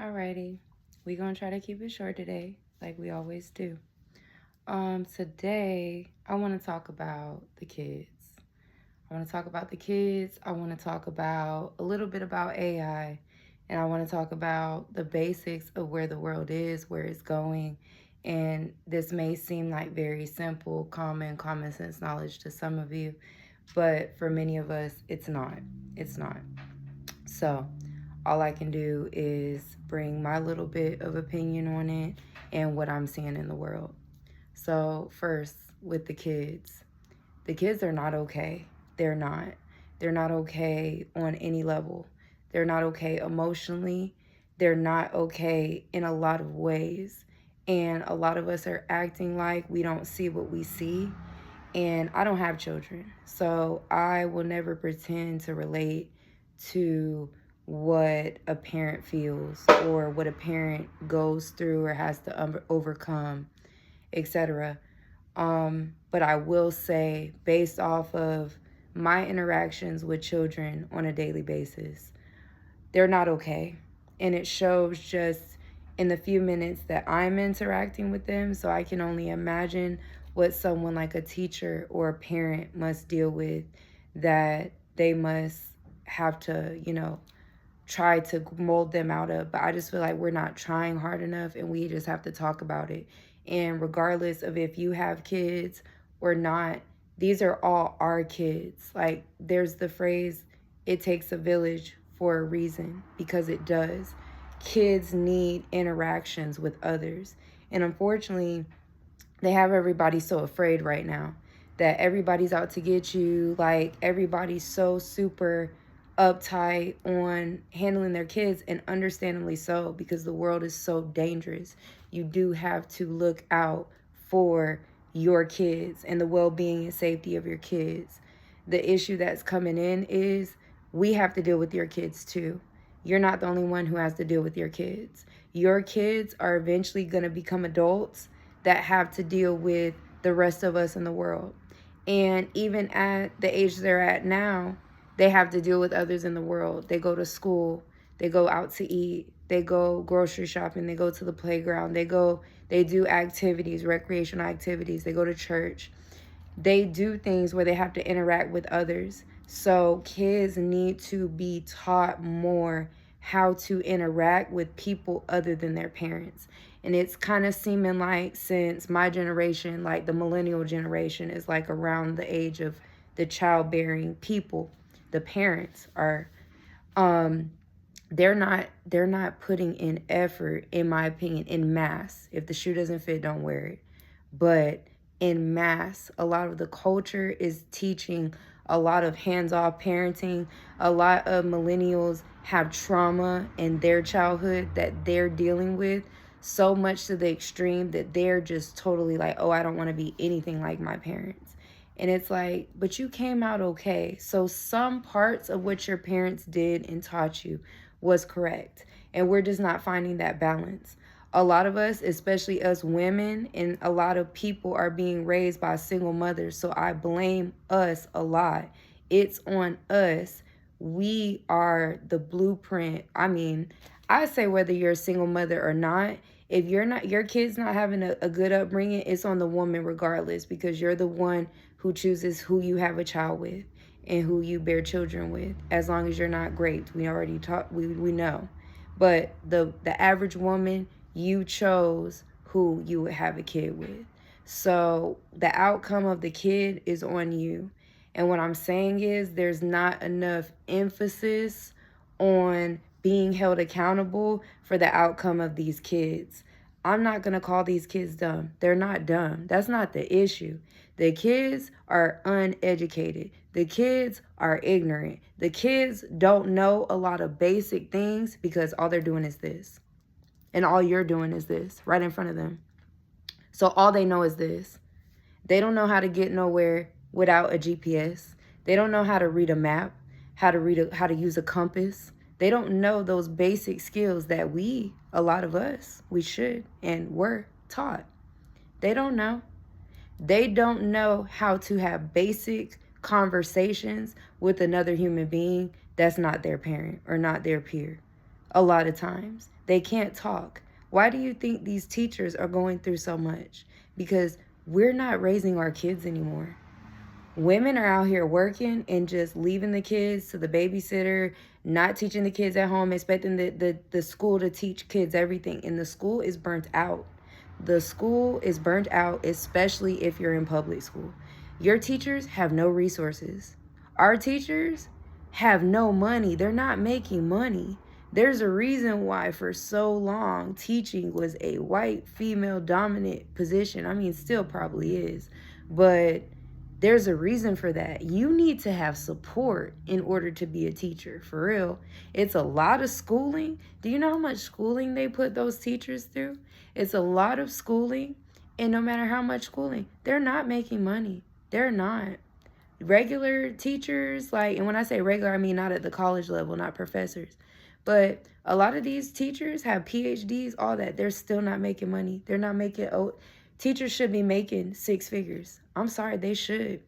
Alrighty, we're gonna try to keep it short today, like we always do. Today I want to talk about the kids. I want to talk about the kids. I want to talk about a little bit about AI, and I want to talk about the basics of where the world is, where it's going. And this may seem like very simple, common sense knowledge to some of you, but for many of us, it's not. It's not. So, all I can do is bring my little bit of opinion on it and what I'm seeing in the world. So, first, with the kids are not okay. They're not. They're not okay on any level. They're not okay emotionally. They're not okay in a lot of ways. And a lot of us are acting like we don't see what we see. And I don't have children, so I will never pretend to relate to what a parent feels or what a parent goes through or has to overcome, etc. But I will say, based off of my interactions with children on a daily basis, they're not okay. And it shows just in the few minutes that I'm interacting with them. So I can only imagine what someone like a teacher or a parent must deal with, that they must have to, try to mold them out of. But I just feel like we're not trying hard enough, and we just have to talk about it. And regardless of if you have kids or not, these are all our kids. Like, there's the phrase, it takes a village, for a reason, because it does. Kids need interactions with others. And unfortunately, they have everybody so afraid right now that everybody's out to get you. Like, everybody's so super uptight on handling their kids, and understandably so, because the world is so dangerous. You do have to look out for your kids and the well-being and safety of your kids. The issue that's coming in is we have to deal with your kids too. You're not the only one who has to deal with your kids. Your kids are eventually going to become adults that have to deal with the rest of us in the world. And even at the age they're at now, they have to deal with others in the world. They go to school, they go out to eat, they go grocery shopping, they go to the playground, they do activities, recreational activities, they go to church. They do things where they have to interact with others. So kids need to be taught more how to interact with people other than their parents. And it's kind of seeming like, since my generation, like the millennial generation, is like around the age of the childbearing people, the parents are they're not putting in effort, in my opinion, in mass. If the shoe doesn't fit, don't wear it. But in mass, a lot of the culture is teaching a lot of hands-off parenting. A lot of millennials have trauma in their childhood that they're dealing with, so much to the extreme that they're just totally like, oh, I don't want to be anything like my parents. And it's like, but you came out okay. So some parts of what your parents did and taught you was correct. And we're just not finding that balance. A lot of us, especially us women, and a lot of people are being raised by single mothers. So I blame us a lot. It's on us. We are the blueprint. I mean, I say whether you're a single mother or not, if your kid's not having a good upbringing, it's on the woman regardless, because you're the one who chooses who you have a child with and who you bear children with, as long as you're not raped. We already talked, we know. But the average woman, you chose who you would have a kid with. So the outcome of the kid is on you. And what I'm saying is, there's not enough emphasis on being held accountable for the outcome of these kids. I'm not going to call these kids dumb. They're not dumb. That's not the issue. The kids are uneducated. The kids are ignorant. The kids don't know a lot of basic things because all they're doing is this. And all you're doing is this right in front of them. So all they know is this. They don't know how to get nowhere without a GPS. They don't know how to read a map, how to use a compass. They don't know those basic skills that a lot of us, we should and were taught. They don't know. They don't know how to have basic conversations with another human being that's not their parent or not their peer. a lot of times. They can't talk. Why do you think these teachers are going through so much? Because we're not raising our kids anymore. Women are out here working and just leaving the kids to the babysitter, not teaching the kids at home, expecting the school to teach kids everything. And the school is burnt out. The school is burnt out, especially if you're in public school. Your teachers have no resources. Our teachers have no money. They're not making money. There's a reason why for so long teaching was a white female dominant position. I mean, still probably is, but there's a reason for that. You need to have support in order to be a teacher, for real. It's a lot of schooling. Do you know how much schooling they put those teachers through? It's a lot of schooling, and no matter how much schooling, they're not making money. They're not. Regular teachers, like, and when I say regular, I mean not at the college level, not professors. But a lot of these teachers have PhDs, all that. They're still not making money. They're not making, teachers should be making six figures. I'm sorry, they should.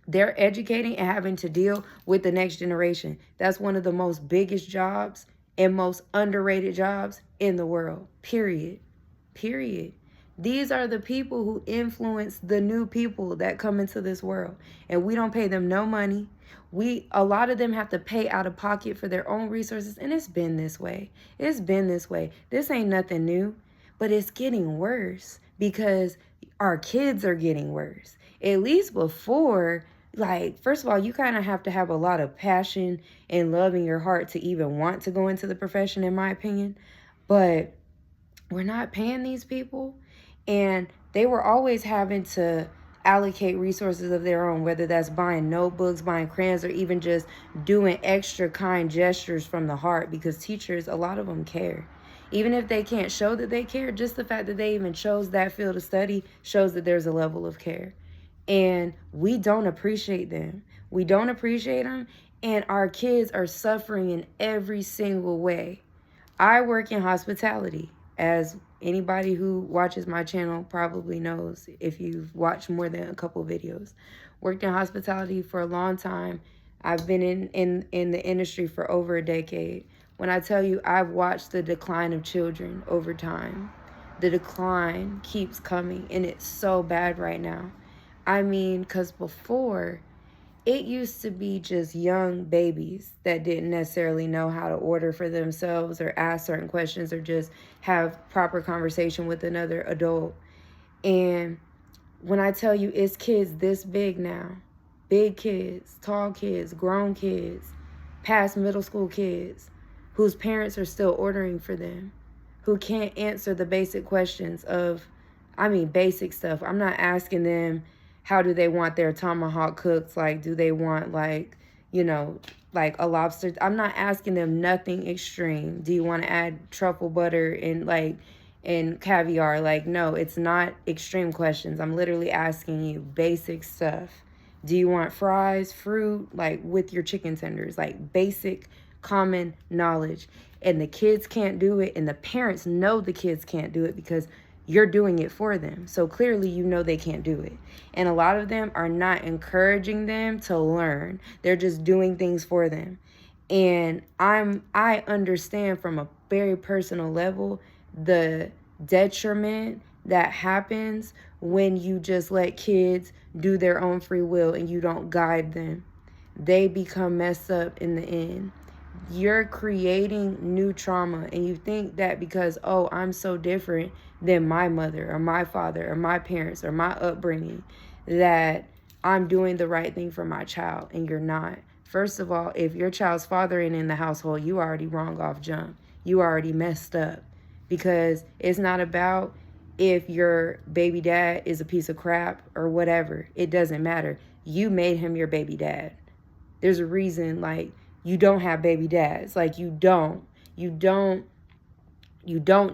They're educating and having to deal with the next generation. That's one of the most biggest jobs and most underrated jobs in the world, period. Period. These are the people who influence the new people that come into this world, and we don't pay them no money. A lot of them have to pay out of pocket for their own resources, and it's been this way. It's been this way. This ain't nothing new, but it's getting worse because our kids are getting worse. At least before, like, first of all, you kind of have to have a lot of passion and love in your heart to even want to go into the profession, in my opinion. But we're not paying these people, and they were always having to allocate resources of their own, whether that's buying notebooks, buying crayons, or even just doing extra kind gestures from the heart, because teachers, a lot of them care. Even if they can't show that they care, just the fact that they even chose that field of study shows that there's a level of care. And we don't appreciate them. We don't appreciate them, and our kids are suffering in every single way. I work in hospitality, as anybody who watches my channel probably knows if you've watched more than a couple videos. Worked in hospitality for a long time. I've been in the industry for over a decade. When I tell you I've watched the decline of children over time, the decline keeps coming, and it's so bad right now. I mean, because before, it used to be just young babies that didn't necessarily know how to order for themselves or ask certain questions or just have proper conversation with another adult. And when I tell you it's kids this big now, big kids, tall kids, grown kids, past middle school kids, whose parents are still ordering for them, who can't answer the basic questions of, basic stuff. I'm not asking them, how do they want their tomahawk cooked? Like, do they want, like, like a lobster? I'm not asking them nothing extreme. Do you want to add truffle butter and caviar? Like, no, it's not extreme questions. I'm literally asking you basic stuff. Do you want fries, fruit, like with your chicken tenders? Like basic common knowledge. And the kids can't do it, and the parents know the kids can't do it because you're doing it for them. So clearly you know they can't do it. And a lot of them are not encouraging them to learn. They're just doing things for them. And I understand from a very personal level the detriment that happens when you just let kids do their own free will and you don't guide them. They become messed up in the end. You're creating new trauma, and you think that because, oh, I'm so different than my mother or my father or my parents or my upbringing, that I'm doing the right thing for my child, and you're not. First of all, if your child's father ain't in the household, you already wrong off jump. You already messed up, because it's not about if your baby dad is a piece of crap or whatever. It doesn't matter. You made him your baby dad. There's a reason, like, you don't have baby dads. Like, you don't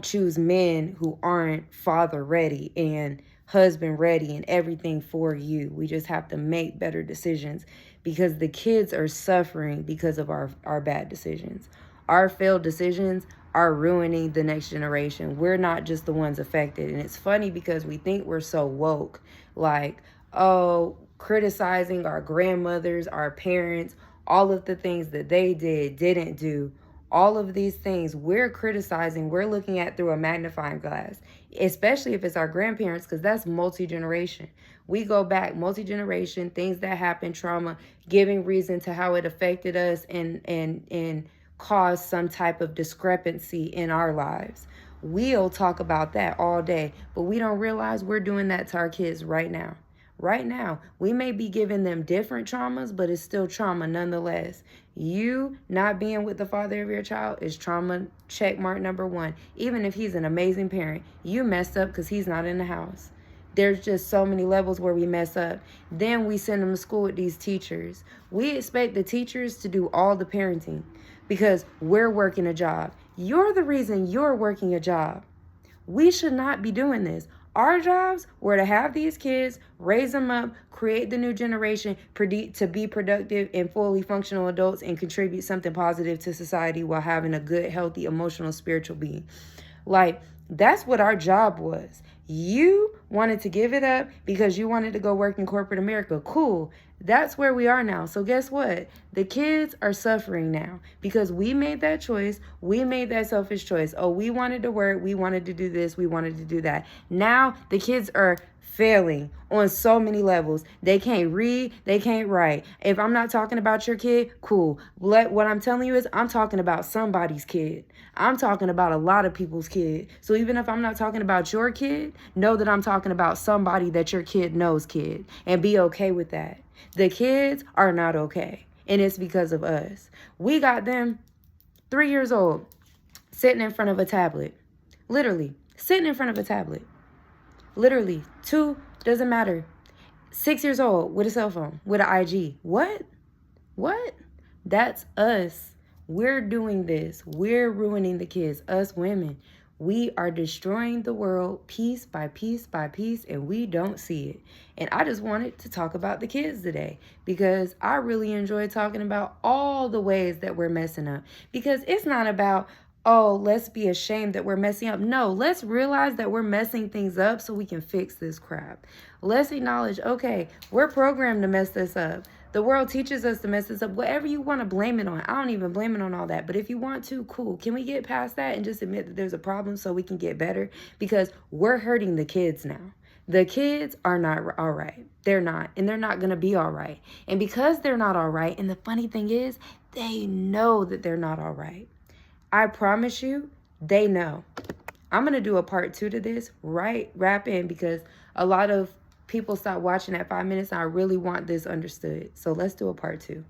choose men who aren't father ready and husband ready and everything for you. We just have to make better decisions, because the kids are suffering because of our bad decisions. Our failed decisions are ruining the next generation. We're not just the ones affected. And it's funny because we think we're so woke, like, oh, criticizing our grandmothers, our parents, all of the things that they didn't do All of these things we're criticizing, we're looking at through a magnifying glass, especially if it's our grandparents, because that's multi-generation. We go back multi-generation, things that happen, trauma, giving reason to how it affected us and caused some type of discrepancy in our lives. We'll talk about that all day, but we don't realize we're doing that to our kids right now. Right now, we may be giving them different traumas, but it's still trauma nonetheless. You not being with the father of your child is trauma check mark number one. Even if he's an amazing parent, you messed up because he's not in the house. There's just so many levels where we mess up. Then we send them to school with these teachers. We expect the teachers to do all the parenting because we're working a job. You're the reason you're working a job. We should not be doing this. Our jobs were to have these kids, raise them up, create the new generation to be productive and fully functional adults and contribute something positive to society while having a good, healthy, emotional, spiritual being. Like, that's what our job was. You wanted to give it up because you wanted to go work in corporate America. Cool. That's where we are now. So guess what? The kids are suffering now because we made that choice. We made that selfish choice. Oh, we wanted to work. We wanted to do this. We wanted to do that. Now the kids are failing on so many levels. They can't read, they can't write. If I'm not talking about your kid, cool. What I'm telling you is I'm talking about somebody's kid. I'm talking about a lot of people's kid. So even if I'm not talking about your kid, know that I'm talking about somebody that your kid knows kid and be okay with that. The kids are not okay. And it's because of us. We got them 3 years old sitting in front of a tablet. Literally sitting in front of a tablet. Literally, 2, doesn't matter. 6 years old with a cell phone, with an IG. What? That's us. We're doing this. We're ruining the kids, us women. We are destroying the world piece by piece by piece, and we don't see it. And I just wanted to talk about the kids today because I really enjoy talking about all the ways that we're messing up. Because it's not about, oh, let's be ashamed that we're messing up. No, let's realize that we're messing things up so we can fix this crap. Let's acknowledge, okay, we're programmed to mess this up. The world teaches us to mess this up. Whatever you want to blame it on. I don't even blame it on all that. But if you want to, cool. Can we get past that and just admit that there's a problem so we can get better? Because we're hurting the kids now. The kids are not all right. They're not. And they're not going to be all right. And because they're not all right, and the funny thing is, they know that they're not all right. I promise you, they know. I'm going to do a part 2 to this, wrap in, because a lot of people stop watching at 5 minutes and I really want this understood. So let's do a part 2.